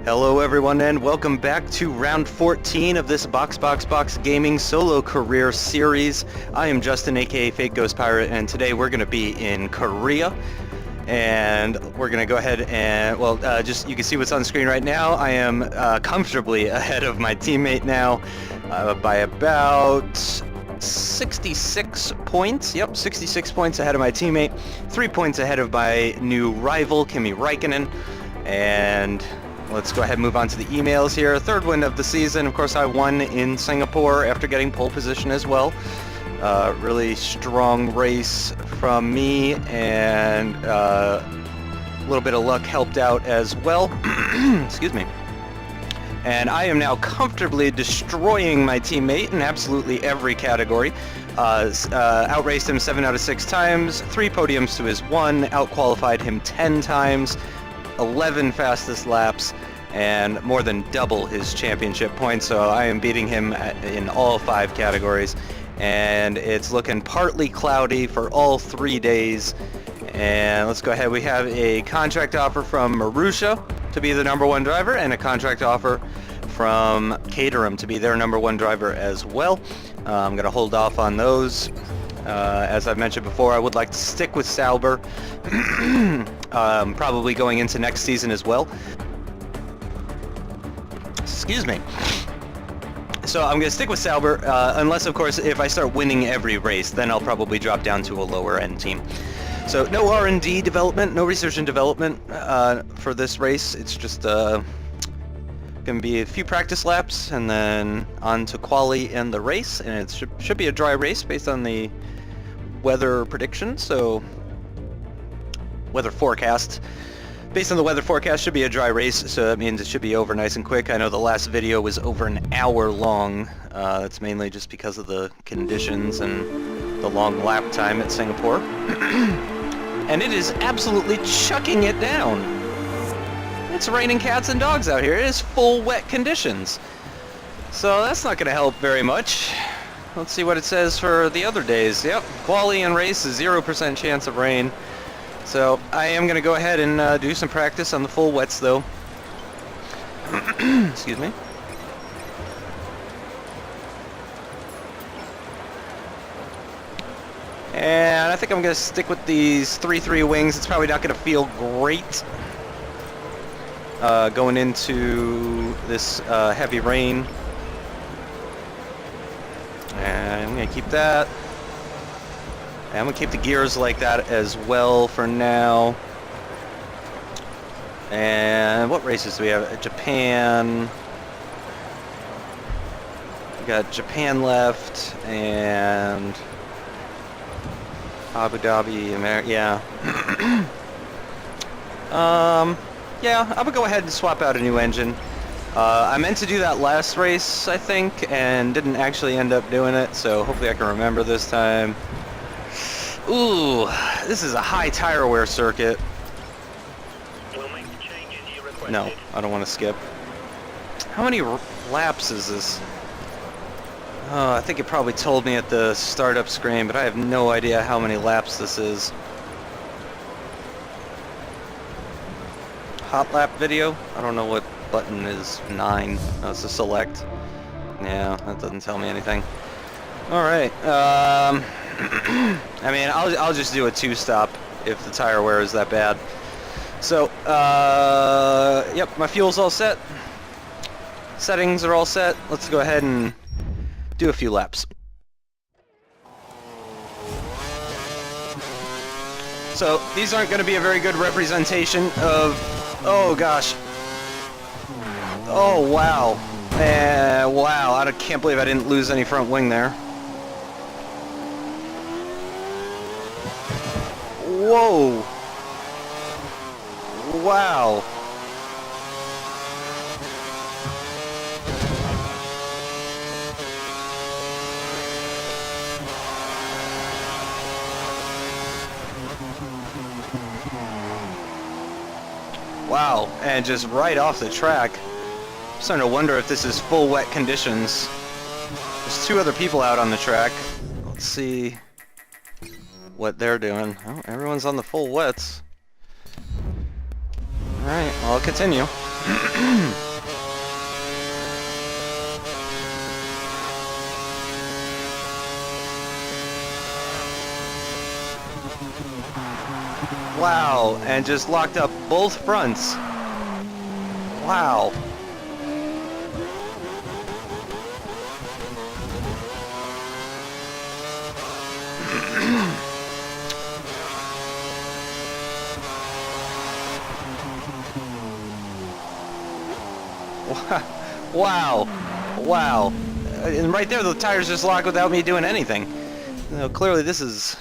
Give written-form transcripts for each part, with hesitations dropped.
Hello everyone and welcome back to round 14 of this Box Gaming solo career series. I am Justin, aka Fake Ghost Pirate, and today we're going to be in Korea. And we're going to go ahead and, just you can see what's on the screen right now. I am comfortably ahead of my teammate now by about 66 points. Yep, 66 points ahead of my teammate. 3 points ahead of my new rival, Kimi Räikkönen. And let's go ahead and move on to the emails here. Third win of the season. Of course, I won in Singapore after getting pole position as well. Really strong race from me, and a little bit of luck helped out as well. Excuse me. And I am now comfortably destroying my teammate in absolutely every category. Outraced him 7 out of 6 times, 3 podiums to his 1, outqualified him 10 times, 11 fastest laps, and more than double his championship points. So I am beating him in all 5 categories, and it's looking partly cloudy for all 3 days. And let's go ahead. We have a contract offer from Marussia to be the #1 driver, and a contract offer from Caterham to be their #1 driver as well. I'm going to hold off on those. As I've mentioned before, I would like to stick with Sauber, probably going into next season as well. Excuse me. So I'm going to stick with Sauber, unless, of course, if I start winning every race, then I'll probably drop down to a lower-end team. So no R&D development, no research and development for this race. It's just going to be a few practice laps, and then on to quali and the race. And it should be a dry race based on the weather prediction, so weather forecast. Based on the weather forecast, should be a dry race, so that means it should be over nice and quick. I know the last video was over an hour long. That's mainly just because of the conditions and the long lap time at Singapore. And it is absolutely chucking it down. It's raining cats and dogs out here. It is full wet conditions. So that's not going to help very much. Let's see what it says for the other days. Yep, quali and race is 0% chance of rain. So I am going to go ahead and do some practice on the full wets, though. Excuse me. And I think I'm going to stick with these 3-3 wings. It's probably not going to feel great going into this heavy rain. And I'm going to keep that. And I'm going to keep the gears like that as well for now. And what races do we have? Japan. We got Japan left, and Abu Dhabi, America. Yeah. Yeah, I'm going to go ahead and swap out a new engine. I meant to do that last race, I think, and didn't actually end up doing it, so hopefully I can remember this time. Ooh, this is a high tire wear circuit. We'll make the changes you requested. No, I don't want to skip. How many laps is this? Oh, I think it probably told me at the startup screen, but I have no idea how many laps this is. Hot lap video? I don't know what button is 9. No, it's a select. Yeah, that doesn't tell me anything. Alright, I mean, I'll just do a 2-stop if the tire wear is that bad. So, yep, my fuel's all set. Settings are all set. Let's go ahead and do a few laps. So, these aren't going to be a very good representation of... Oh, gosh. Oh, wow. Wow, I can't believe I didn't lose any front wing there. Whoa! Wow! Wow, and just right off the track. I'm starting to wonder if this is full wet conditions. There's 2 other people out on the track. Let's see what they're doing. Oh, everyone's on the full wets. Alright, well, I'll continue. Wow, and just locked up both fronts. Wow. Wow. Wow. And right there, the tires just lock without me doing anything. Clearly this is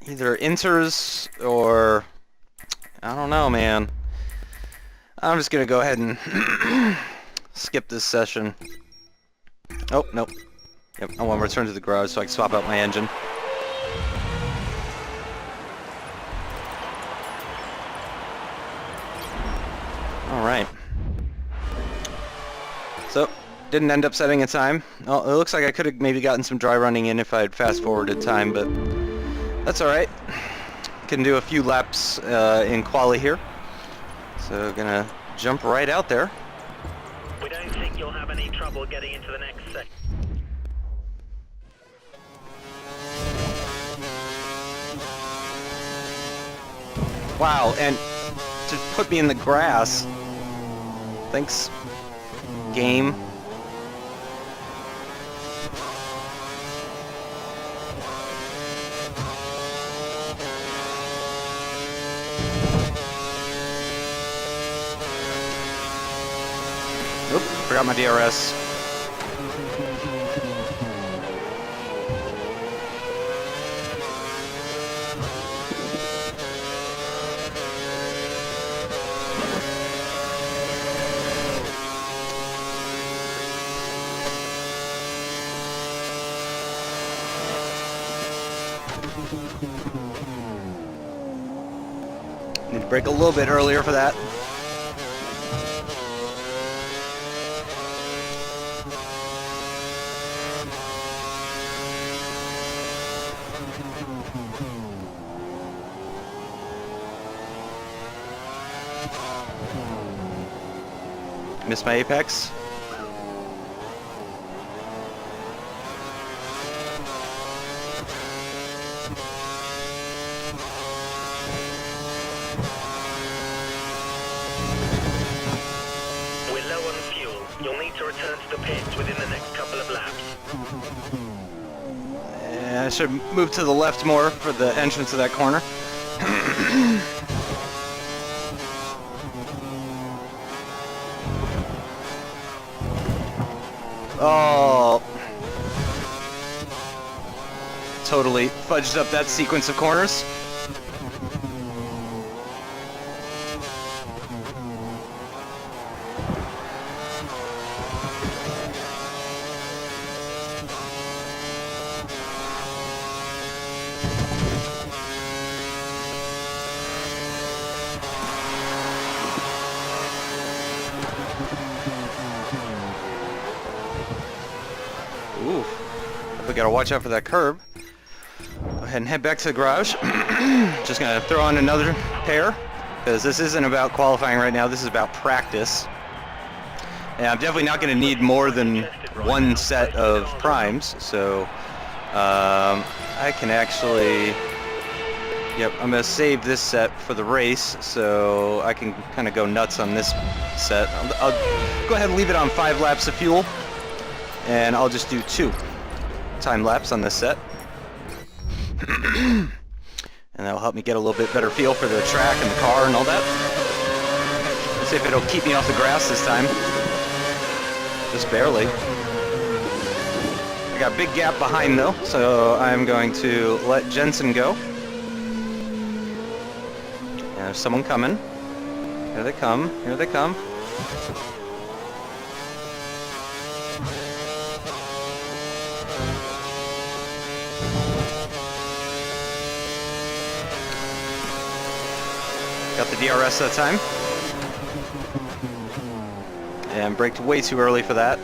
either inters or... I don't know, man. I'm just gonna go ahead and skip this session. Oh, nope. Yep, I want to return to the garage so I can swap out my engine. Alright. So, didn't end up setting a time. Well, it looks like I could have maybe gotten some dry running in if I had fast-forwarded time, but that's alright. Can do a few laps in quali here. So, gonna jump right out there. We don't think you'll have any trouble getting into the next section. Wow, and to put me in the grass. Thanks, game. Oop, forgot my DRS. Need to brake a little bit earlier for that. Missed my apex. We're low on fuel. You'll need to return to the pits within the next couple of laps. Yeah, I should move to the left more for the entrance of that corner. Oh, totally fudged up that sequence of corners. Ooh, we gotta watch out for that curb. Go ahead and head back to the garage. Just gonna throw on another pair, because this isn't about qualifying right now, this is about practice. And I'm definitely not gonna need more than one set of primes, so I can actually, yep, I'm gonna save this set for the race, so I can kind of go nuts on this set. I'll go ahead and leave it on 5 laps of fuel. And I'll just do 2 time lapse on this set. And that'll help me get a little bit better feel for the track and the car and all that. Let's see if it'll keep me off the grass this time. Just barely. I got a big gap behind though, so I'm going to let Jensen go. And there's someone coming. Here they come, here they come. Got the DRS that time. And braked way too early for that.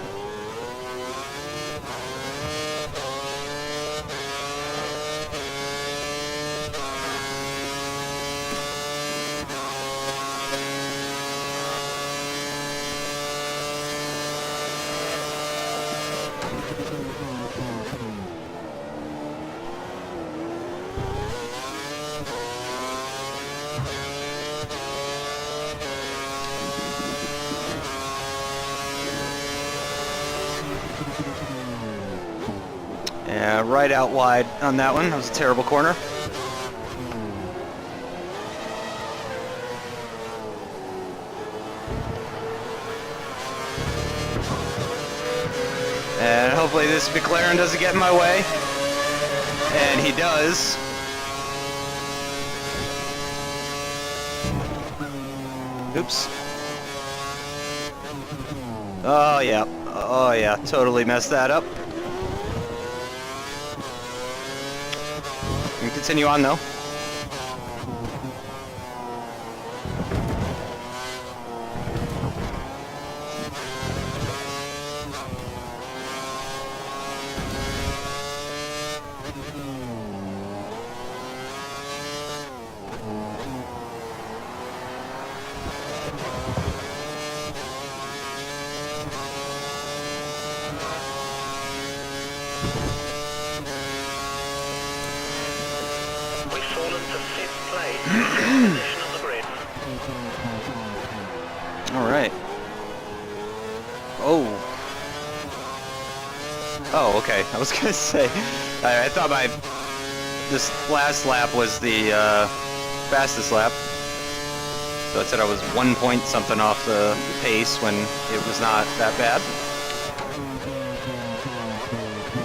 Yeah, right out wide on that one. That was a terrible corner. And hopefully this McLaren doesn't get in my way. And he does. Oops. Oh yeah. Oh yeah. Totally messed that up. We can continue on though. We've fallen to 5th place, position on the grid. Alright. Oh. Oh, okay. I was gonna say, I thought this last lap was the fastest lap. So I said I was 1 point something off the pace when it was not that bad.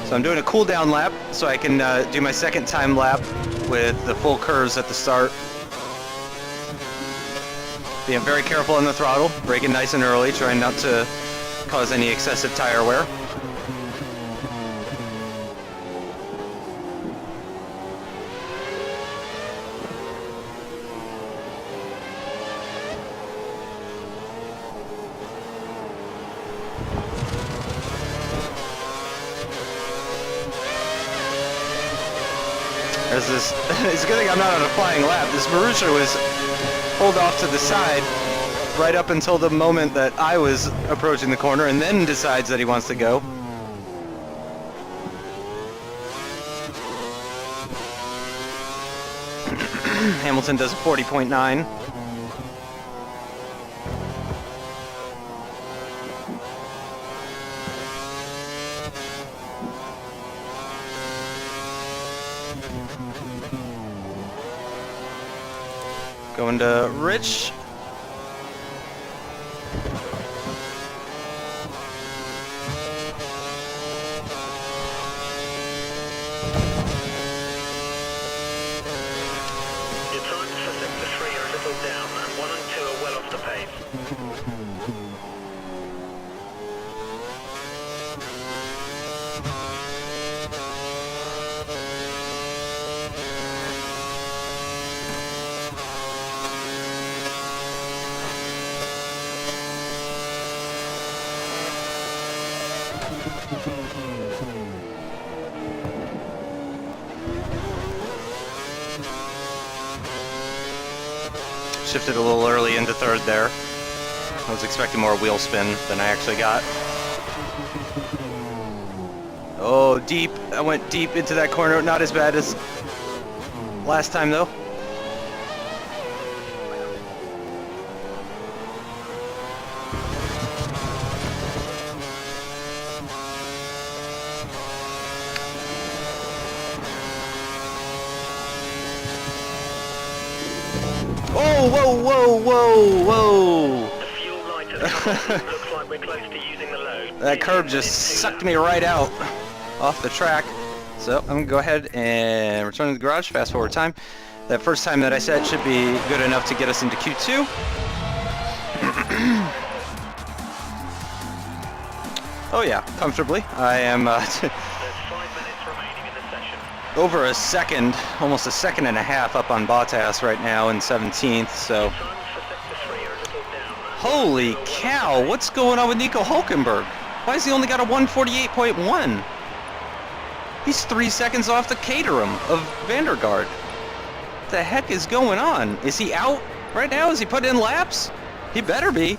So I'm doing a cool down lap so I can do my second time lap with the full curves at the start. Being very careful on the throttle, braking nice and early, trying not to cause any excessive tire wear. There's this, it's a good thing I'm not on a flying lap. This Marusha was pulled off to the side right up until the moment that I was approaching the corner and then decides that he wants to go. Hamilton does a 40.9. Going to Rich. Your times for sector 3 are a little down, and 1 and 2 are well off the pace. Shifted a little early into third there. I was expecting more wheel spin than I actually got. Oh, deep. I went deep into that corner. Not as bad as last time, though. Oh, whoa, whoa, whoa, whoa! The fuel light has come on. Looks like we're close to using the load. That curb just sucked me right out off the track. So I'm gonna go ahead and return to the garage, fast forward time. That first time that I set should be good enough to get us into Q2. Oh yeah, comfortably. I am There's 5 minutes remaining in the session. over a second, almost a second and a half up on Bottas right now in 17th, so... Times for sector 3 are a little down. Holy cow, what's going on with Nico Hulkenberg? Why has he only got a 148.1? He's 3 seconds off the Caterham of Vandergaard. What the heck is going on? Is he out right now? Is he putting in laps? He better be.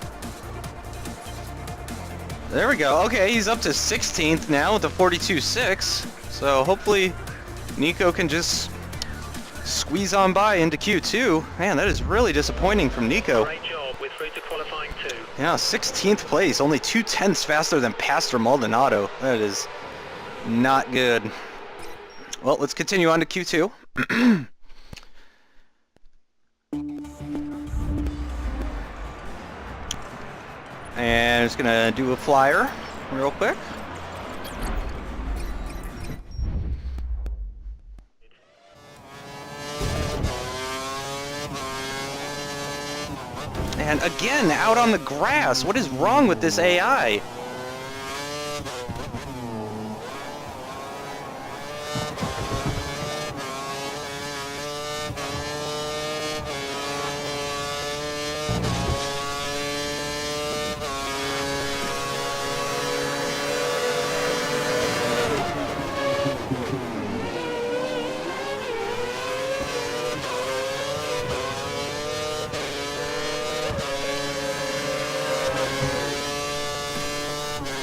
There we go. Okay, he's up to 16th now with a 42.6. So hopefully Nico can just squeeze on by into Q2. Man, that is really disappointing from Nico. Great job. We're through to qualifying 2. Yeah, 16th place, only 0.2 faster than Pastor Maldonado. That is not good. Well, let's continue on to Q2. And it's gonna do a flyer real quick. And again, out on the grass. What is wrong with this AI?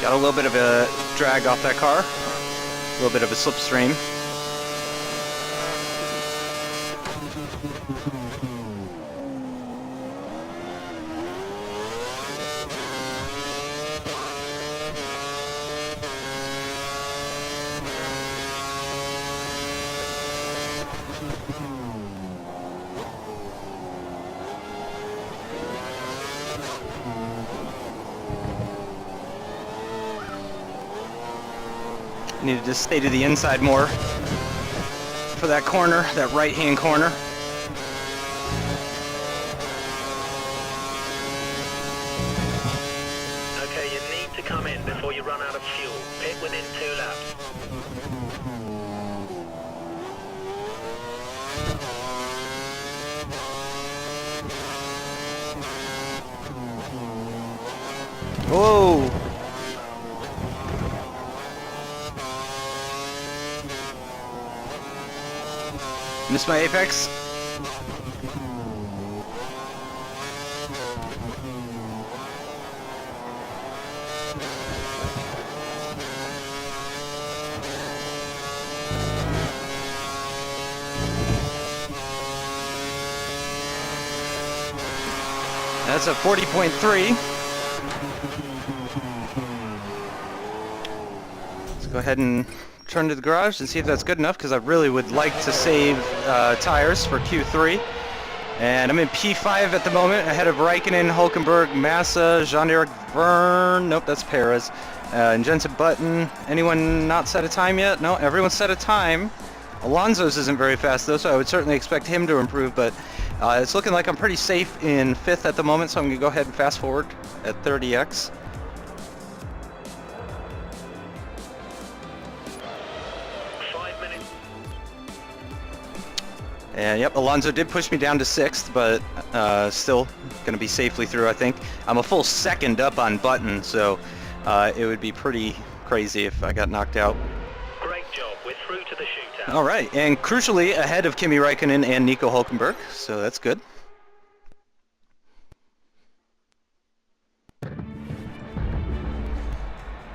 Got a little bit of a drag off that car. A little bit of a slipstream. Need to just stay to the inside more for that corner, that right-hand corner. Okay, you need to come in before you run out of fuel. Pit within 2 laps. Whoa! Missed my apex. That's a 40.3. Let's go ahead and turn to the garage and see if that's good enough, because I really would like to save tires for Q3. And I'm in P5 at the moment, ahead of Raikkonen, Hulkenberg, Massa, Jean-Eric Verne, nope, that's Perez, and Jensen Button. Anyone not set a time yet? No, everyone's set a time. Alonso's isn't very fast though, so I would certainly expect him to improve, but it's looking like I'm pretty safe in 5th at the moment, so I'm going to go ahead and fast forward at 30x. And yep, Alonso did push me down to 6th, but still going to be safely through, I think. I'm a full second up on Button, so it would be pretty crazy if I got knocked out. Great job. We're through to the shootout. All right, and crucially ahead of Kimi Raikkonen and Nico Hulkenberg, so that's good.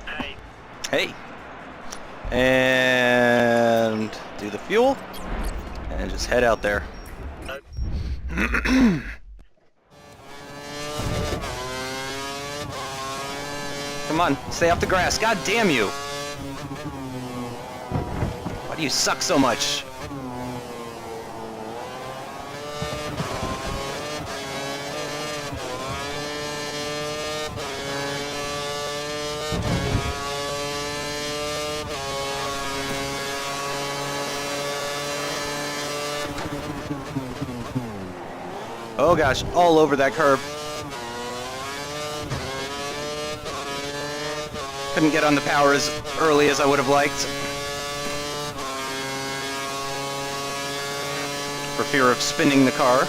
Hey. Hey. And do the fuel. And just head out there. Nope. Come on, stay off the grass. God damn you! Why do you suck so much? Oh gosh, all over that curb. Couldn't get on the power as early as I would have liked, for fear of spinning the car.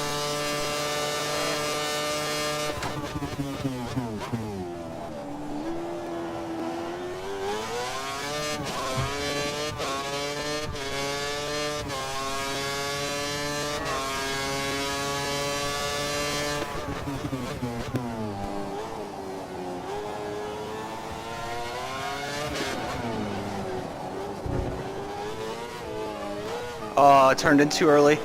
Oh, it turned in too early.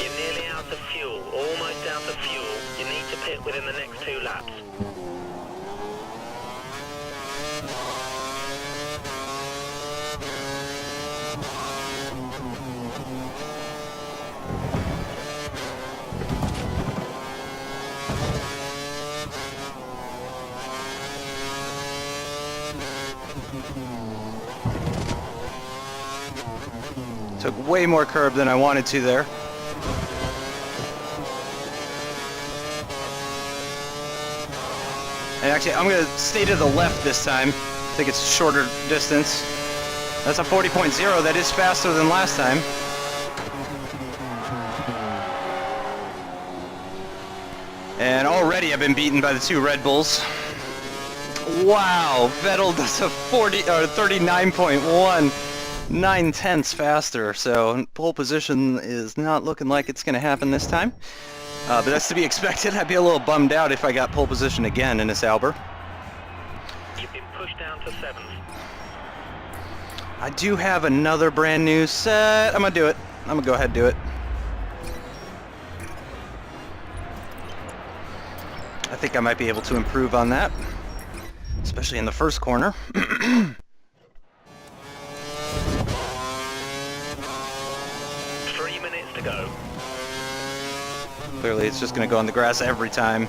You're nearly out out of fuel. Almost out of fuel. You need to pit within the next 2 laps. Took way more curb than I wanted to there. And actually, I'm going to stay to the left this time. I think it's a shorter distance. That's a 40.0. That is faster than last time. And already I've been beaten by the 2 Red Bulls. Wow, Vettel does a 39.1. 9/10 faster, so pole position is not looking like it's going to happen this time. But that's to be expected. I'd be a little bummed out if I got pole position again in a Sauber. You've been pushed down to 7th. I do have another brand new set. I'm going to do it. I'm going to go ahead and do it. I think I might be able to improve on that, especially in the first corner. 3 minutes to go. Clearly it's just going to go on the grass every time.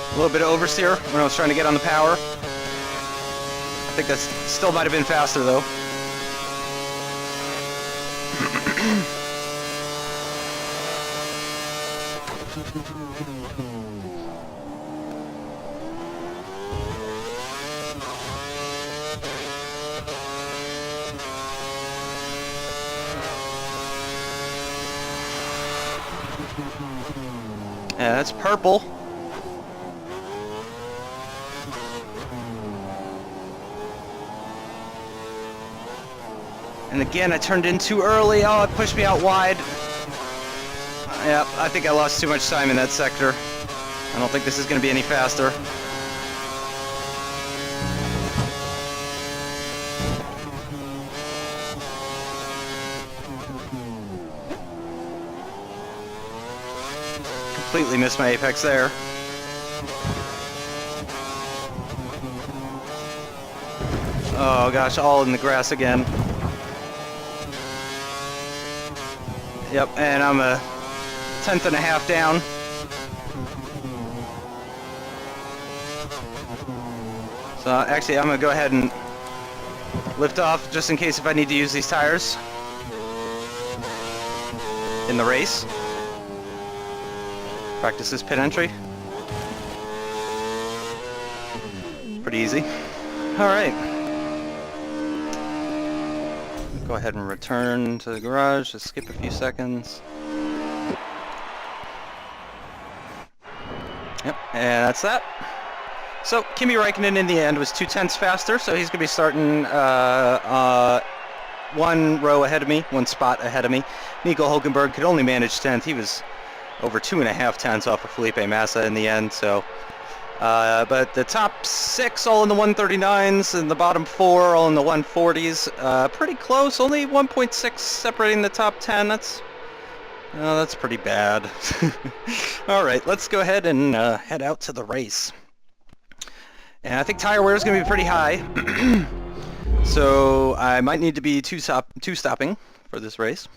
A little bit of oversteer when I was trying to get on the power. I think that still might have been faster though. Yeah, that's purple. And again, I turned in too early. Oh, it pushed me out wide. Yeah, I think I lost too much time in that sector. I don't think this is going to be any faster. Completely missed my apex there. Oh gosh, all in the grass again. Yep, and I'm a 1/10 and a half down. So actually, I'm going to go ahead and lift off just in case if I need to use these tires in the race. Practice this pit entry. Pretty easy. All right. Go ahead and return to the garage. Just skip a few seconds. Yep, and that's that. So Kimi Räikkönen in the end was 2/10 faster, so he's going to be starting one row ahead of me, one spot ahead of me. Nico Hulkenberg could only manage 10th. He was over 2.5 tenths off of Felipe Massa in the end. So, but the top 6 all in the 139s, and the bottom 4 all in the 140s. Pretty close. Only 1.6 separating the top 10. That's pretty bad. All right, let's go ahead and head out to the race. And I think tire wear is going to be pretty high. So I might need to be two-stopping for this race.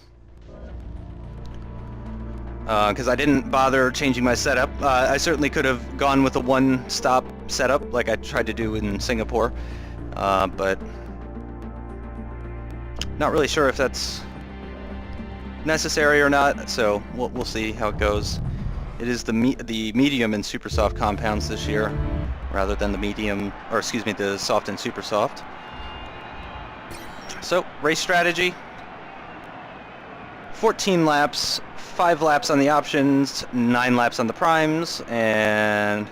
Because I didn't bother changing my setup. I certainly could have gone with a one-stop setup like I tried to do in Singapore. But not really sure if that's necessary or not, so we'll see how it goes. It is the medium and super soft compounds this year, rather than the the soft and super soft. So, race strategy. 14 laps, 5 laps on the options, 9 laps on the primes, and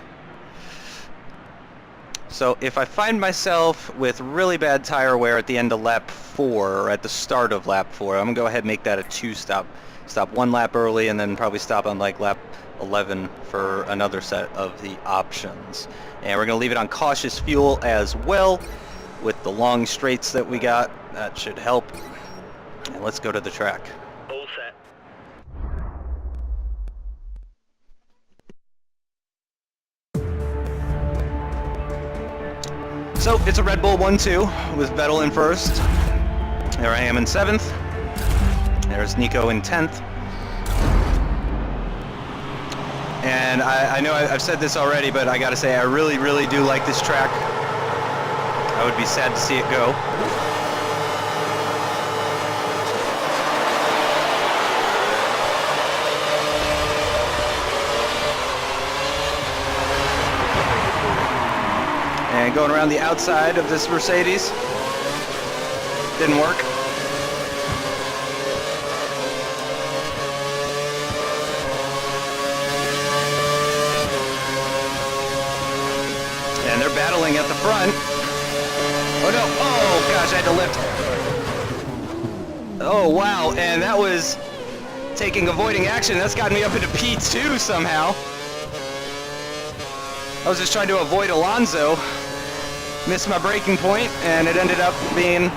So if I find myself with really bad tire wear at the end of lap 4, or at the start of lap 4, I'm going to go ahead and make that a 2-stop. Stop 1 lap early and then probably stop on like lap 11 for another set of the options. And we're going to leave it on cautious fuel as well with the long straights that we got. That should help. And let's go to the track. All set. So it's a Red Bull 1-2 with Vettel in first. There I am in 7th. There's Nico in 10th. And I know I've said this already, but I gotta say I really, really do like this track. I would be sad to see it go. And going around the outside of this Mercedes. Didn't work. And they're battling at the front. Oh no, oh gosh, I had to lift. Oh wow, and that was taking avoiding action. That's gotten me up into P2 somehow. I was just trying to avoid Alonso. Missed my braking point, and it ended up being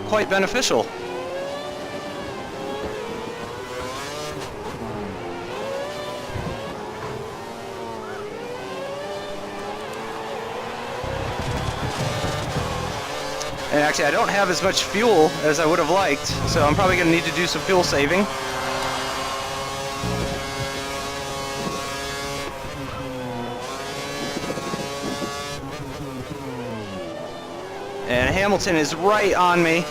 quite beneficial. And actually, I don't have as much fuel as I would have liked, so I'm probably going to need to do some fuel saving. And Hamilton is right on me.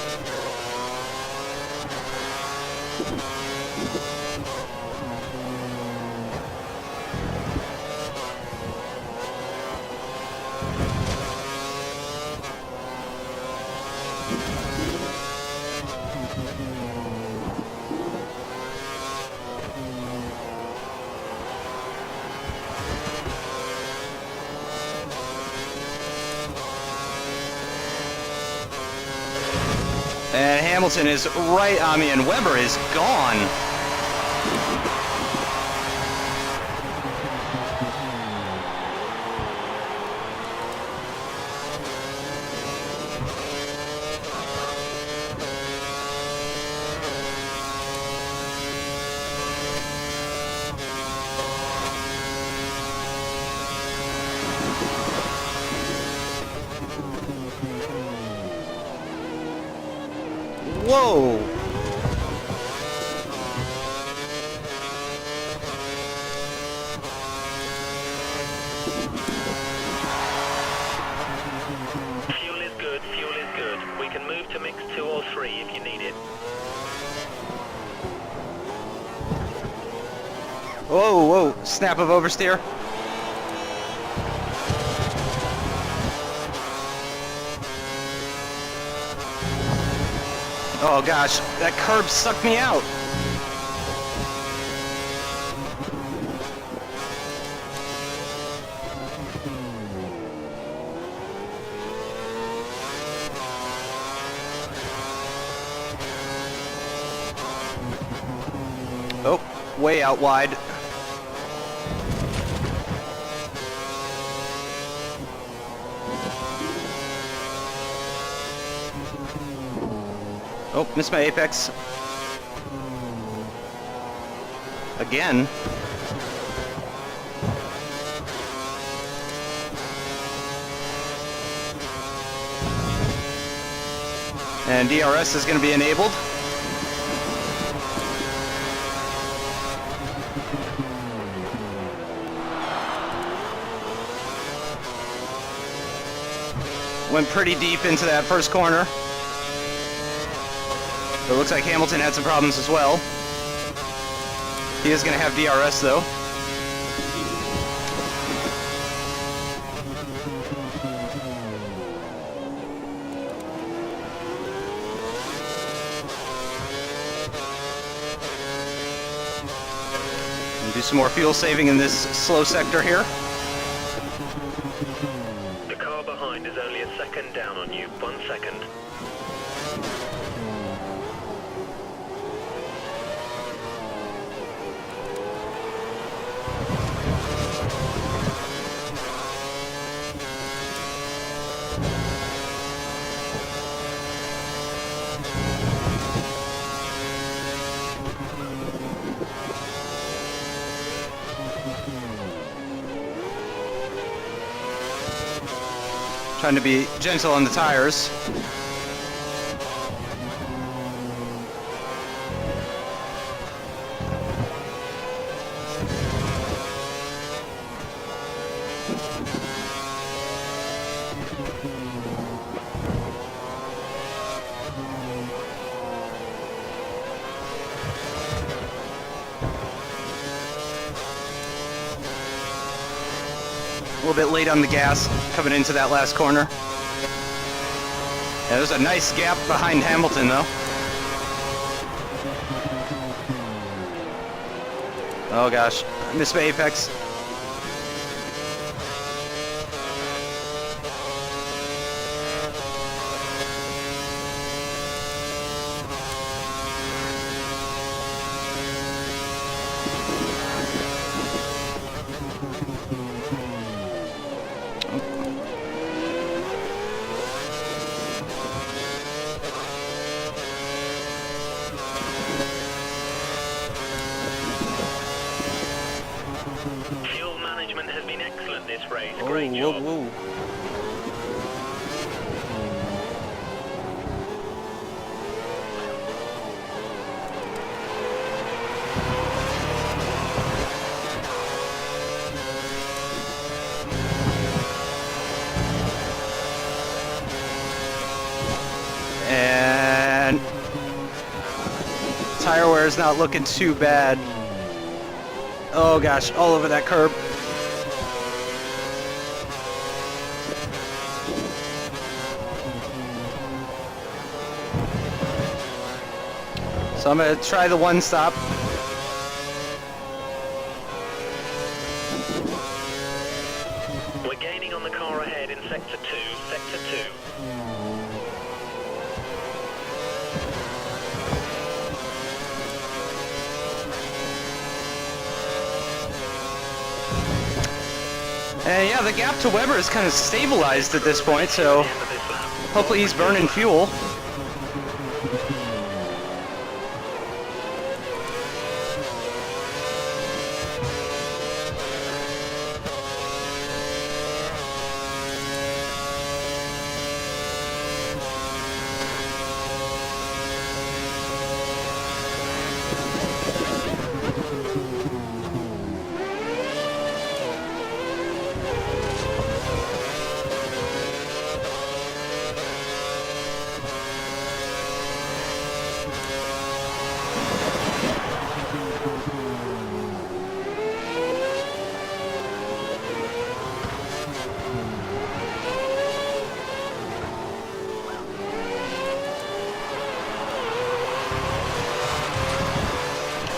And Hamilton is right on me, and Webber is gone. Whoa! Fuel is good, fuel is good. We can move to mix 2 or 3 if you need it. Whoa, whoa, snap of oversteer. Oh gosh, that curb sucked me out. Oh, way out wide. Oh, missed my apex. Again. And DRS is going to be enabled. Went pretty deep into that first corner. It looks like Hamilton had some problems as well. He is going to have DRS though. And do some more fuel saving in this slow sector here. Trying to be gentle on the tires. A little bit late on the gas coming into that last corner. Yeah, there's a nice gap behind Hamilton though. Oh gosh, I missed my apex. Fuel management has been excellent this race. Oh, Great job. whoa, whoa. And tire wear is not looking too bad. Oh gosh, all over that curb. So I'm gonna try the one stop. We're gaining on the car ahead in sector 2. Sector 2. And yeah, the gap to Weber is kind of stabilized at this point, so hopefully he's burning fuel.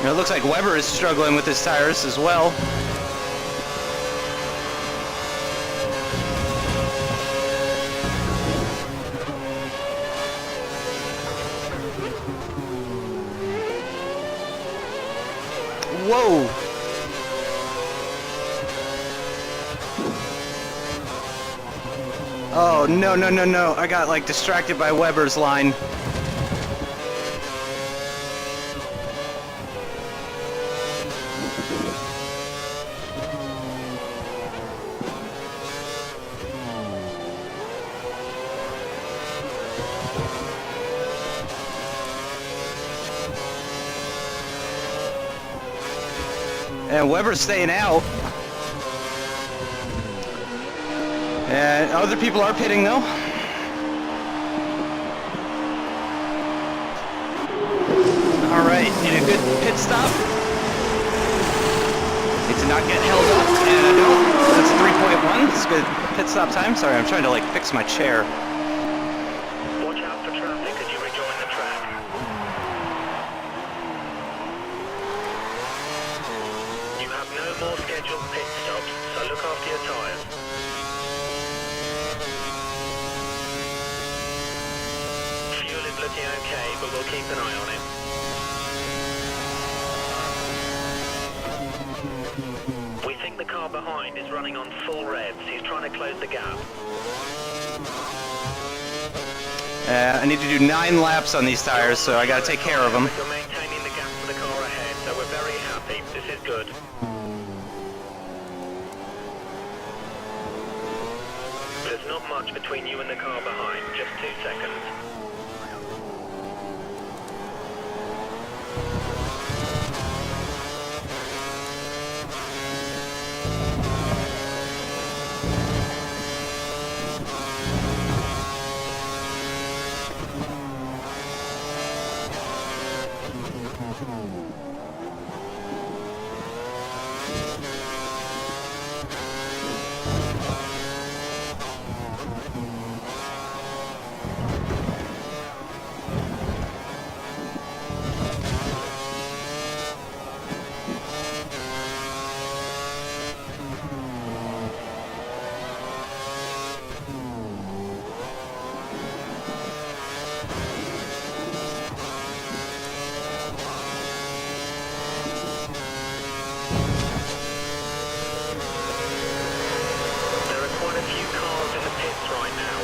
You know, it looks like Weber is struggling with his tires as well. Whoa! Oh, no, no, no, no. I got, like, distracted by Weber's line. And Weber's staying out. And other people are pitting though. Alright, in a good pit stop. Need to not get held up. And I don't. That's a 3.1. That's a good pit stop time. Sorry, I'm trying to like fix my chair. Watch out for traffic as you rejoin the track. You have no more scheduled pit stops, so look after your tyres. Fuel is looking okay, but we'll keep an eye on it. We think the car behind is running on full revs. He's trying to close the gap. I need to do 9 laps on these tires, so I gotta take care of them. We're maintaining the gap for the car ahead, so we're very happy. This is good. There's not not much between you and the car behind, just 2 seconds.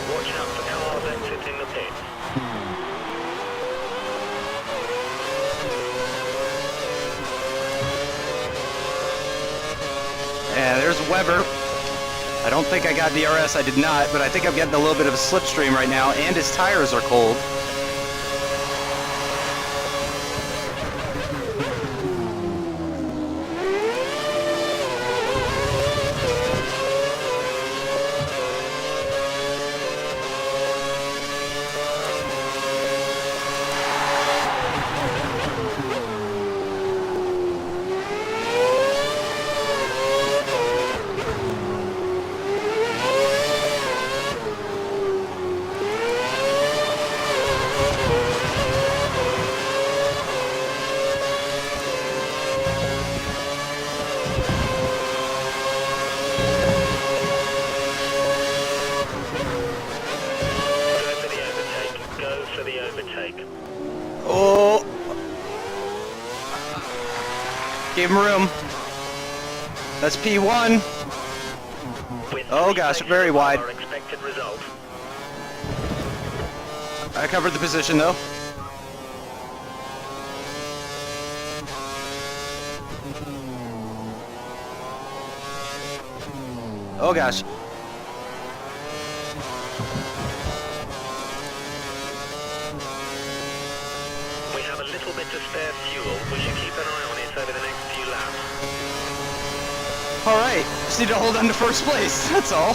Watch out for cars exiting the pits. And there's Weber. I don't think I got DRS, I did not, but I think I'm getting a little bit of a slipstream right now, and his tires are cold. Oh! Give him room. That's P1. Oh gosh, very wide. I covered the position though. Oh gosh. We have a little bit of spare fuel. We should keep an eye on it over the next few laps. Alright, just need to hold on to first place, that's all.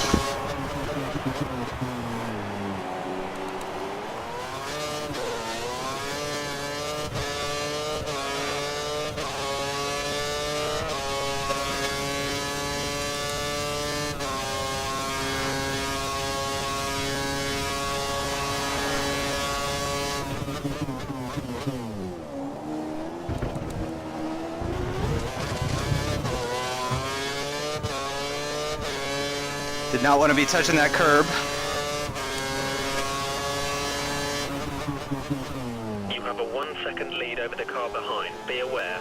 Did not want to be touching that curb. You have a 1 second lead over the car behind. Be aware.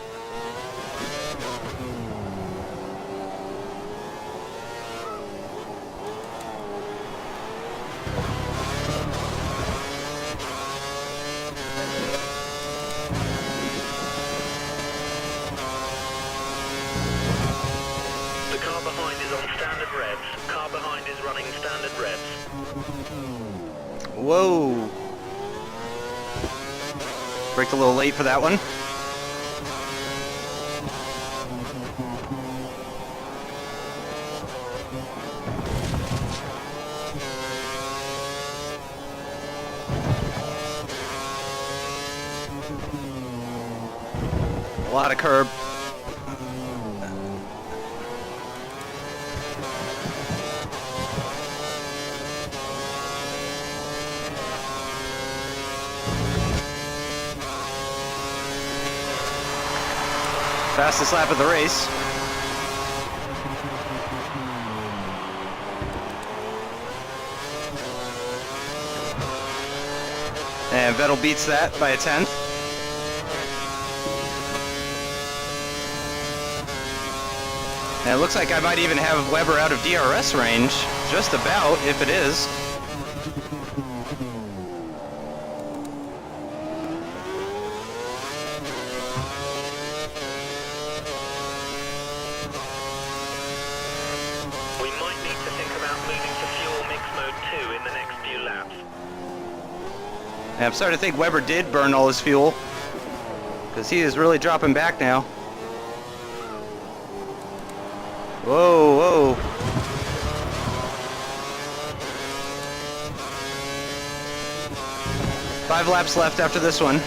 The car behind is on standard revs. Car behind is running standard revs. Whoa. Braked a little late for that one. A lot of curb. Fastest lap of the race. And Vettel beats that by a 10th. And it looks like I might even have Weber out of DRS range. Just about, if it is. We might need to think about moving to fuel mix mode 2 And I'm starting to think Weber did burn all his fuel, because he is really dropping back now. Whoa, whoa. Five laps left after this one.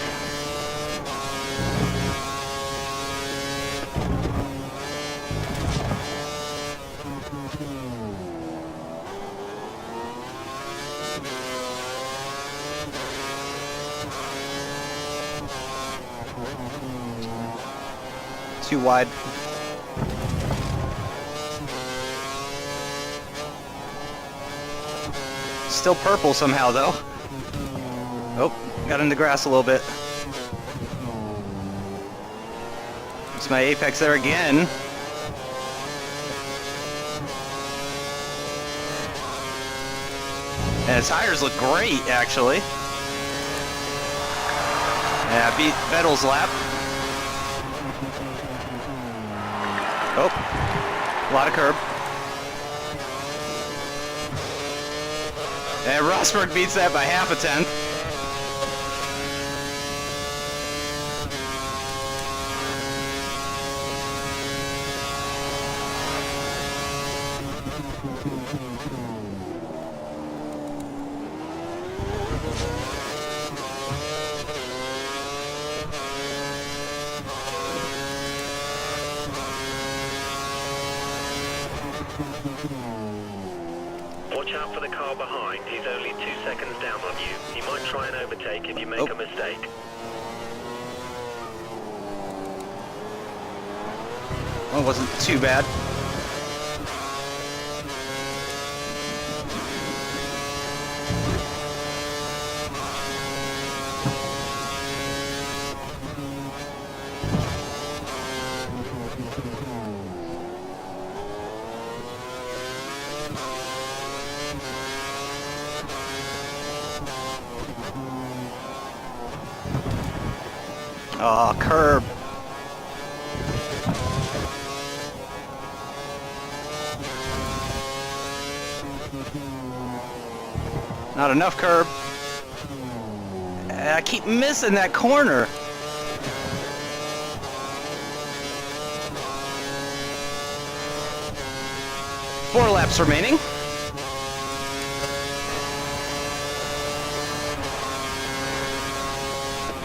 Too wide. Still purple somehow though. Oh, got in the grass a little bit. It's my apex there again. And his tires look great, actually. Yeah, beat Vettel's lap. Oh, a lot of curb. And Rosberg beats that by half a tenth. Watch out for the car behind. He's only 2 seconds down on you. He might try and overtake if you make a mistake. Well, it wasn't too bad. Oh, curb. Not enough curb. I keep missing that corner. Four laps remaining.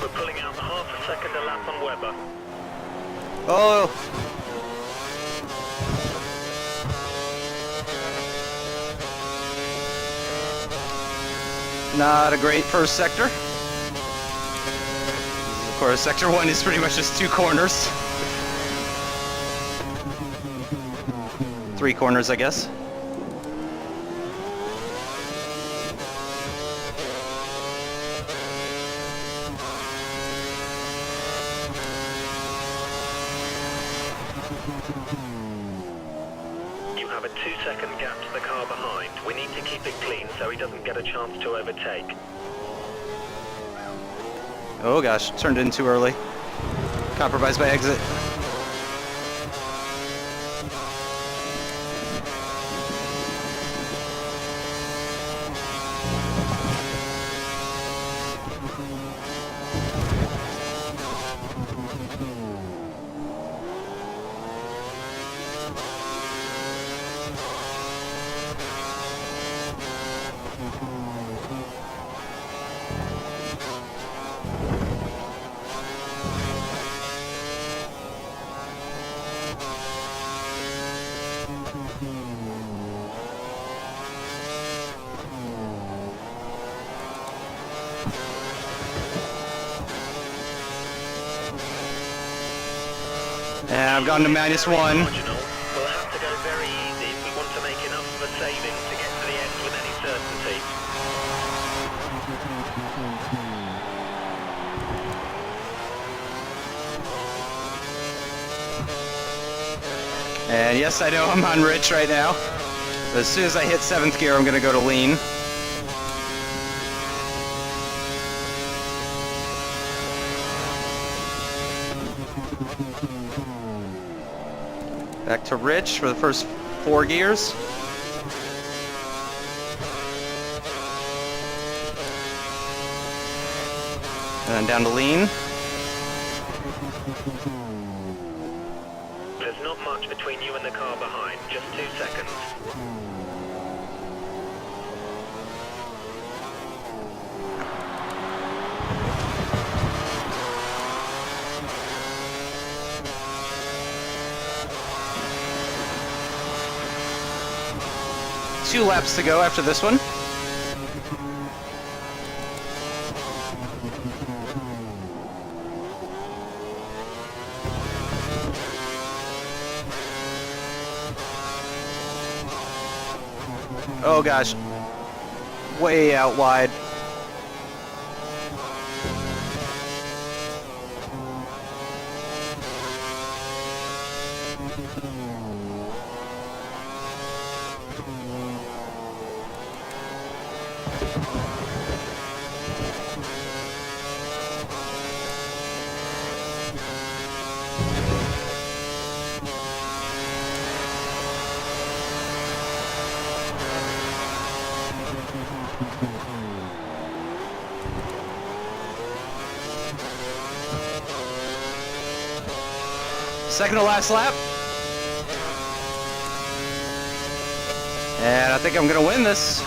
We're pulling out half a second a lap on Weber. Oh. Not a great first sector. Of course, sector 1 is pretty much just 2 corners. 3 corners, I guess. You have a 2-second gap to the car behind. We need to keep it clean so he doesn't get a chance to overtake. Oh gosh, turned in too early. Compromised by exit. And I've gone to -1. We'll have to go very easy if we want to make enough of a saving to get to the end with any certainty. And yes, I know I'm on rich right now. But as soon as I hit 7th gear, I'm going to go to lean. Back to rich for the first 4 gears. then down to lean. There's not much between you and the car behind, just 2 seconds. Two laps to go after this one. Oh gosh, way out wide. Second to last lap. And I think I'm gonna win this.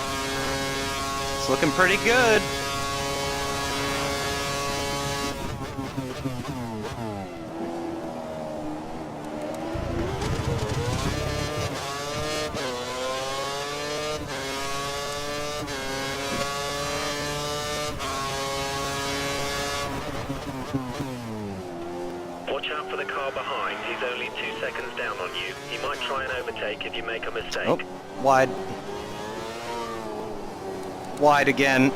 It's looking pretty good. Watch out for the car behind. He's only 2 seconds down on you. He might try and overtake if you make a mistake. Oh, wide. Wide again.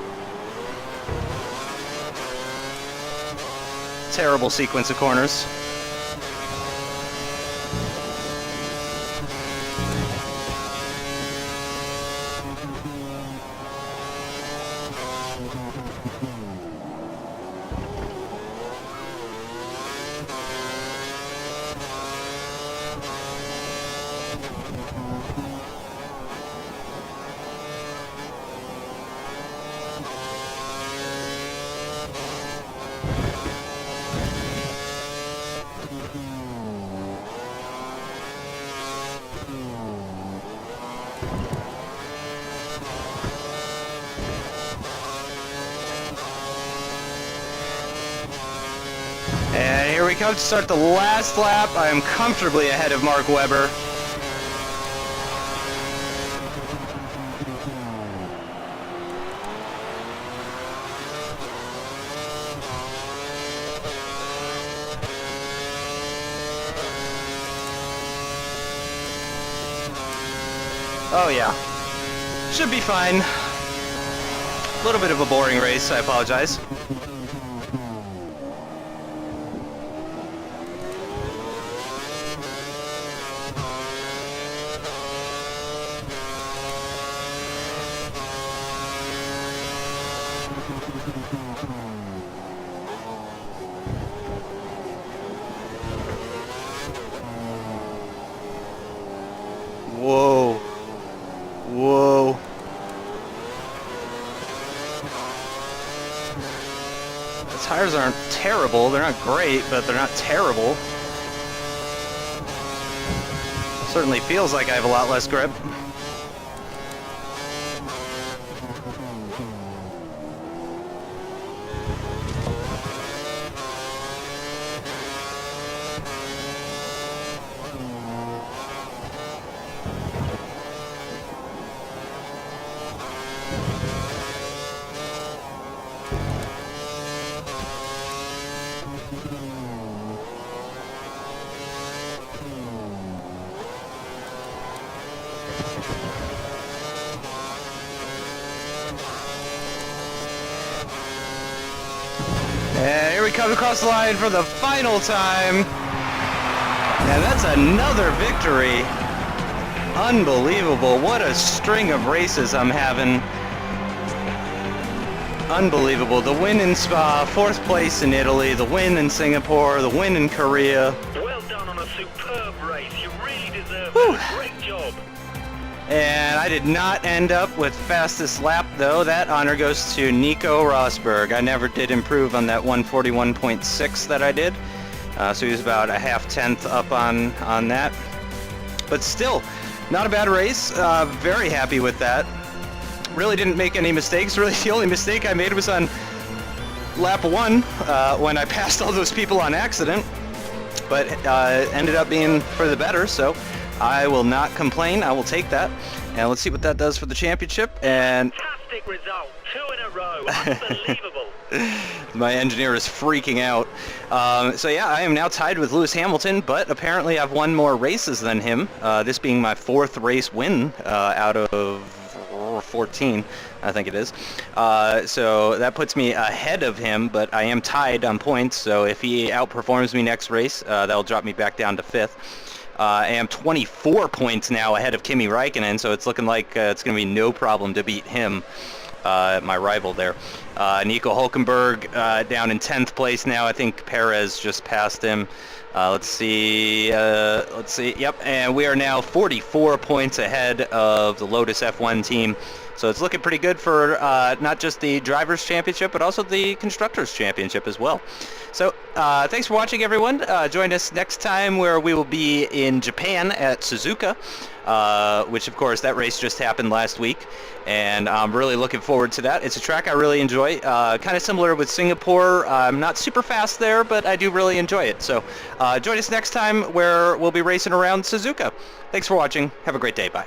Terrible sequence of corners. And here we come to start the last lap. I am comfortably ahead of Mark Webber. Oh yeah, should be fine. A little bit of a boring race, I apologize. Whoa. Whoa. The tires aren't terrible. They're not great, but they're not terrible. Certainly feels like I have a lot less grip. And here we come across the line for the final time. And that's another victory. Unbelievable. What a string of races I'm having. Unbelievable. The win in Spa, 4th place in Italy, the win in Singapore, the win in Korea. Well done on a superb race. You really deserve it. Great job. And I did not end up with fastest lap, though. That honor goes to Nico Rosberg. I never did improve on that 141.6 that I did. So he was about a half-tenth up on that. But still, not a bad race. Very happy with that. Really didn't make any mistakes. Really, the only mistake I made was on lap 1 when I passed all those people on accident. But ended up being for the better, so I will not complain. I will take that. And let's see what that does for the championship. And Fantastic result. 2 in a row. Unbelievable. my engineer is freaking out. So yeah, I am now tied with Lewis Hamilton, but apparently I've won more races than him. This being my 4th race win out of 14, I think it is. So that puts me ahead of him, but I am tied on points, so if he outperforms me next race, that'll drop me back down to 5th. I am 24 points now ahead of Kimi Räikkönen, so it's looking like it's going to be no problem to beat him, my rival there. Nico Hülkenberg down in 10th place now. I think Perez just passed him. Let's see. Yep, and we are now 44 points ahead of the Lotus F1 team. So it's looking pretty good for not just the Drivers' Championship, but also the Constructors' Championship as well. So thanks for watching, everyone. Join us next time where we will be in Japan at Suzuka, which, of course, that race just happened last week. And I'm really looking forward to that. It's a track I really enjoy. Kind of similar with Singapore. I'm not super fast there, but I do really enjoy it. So join us next time where we'll be racing around Suzuka. Thanks for watching. Have a great day. Bye.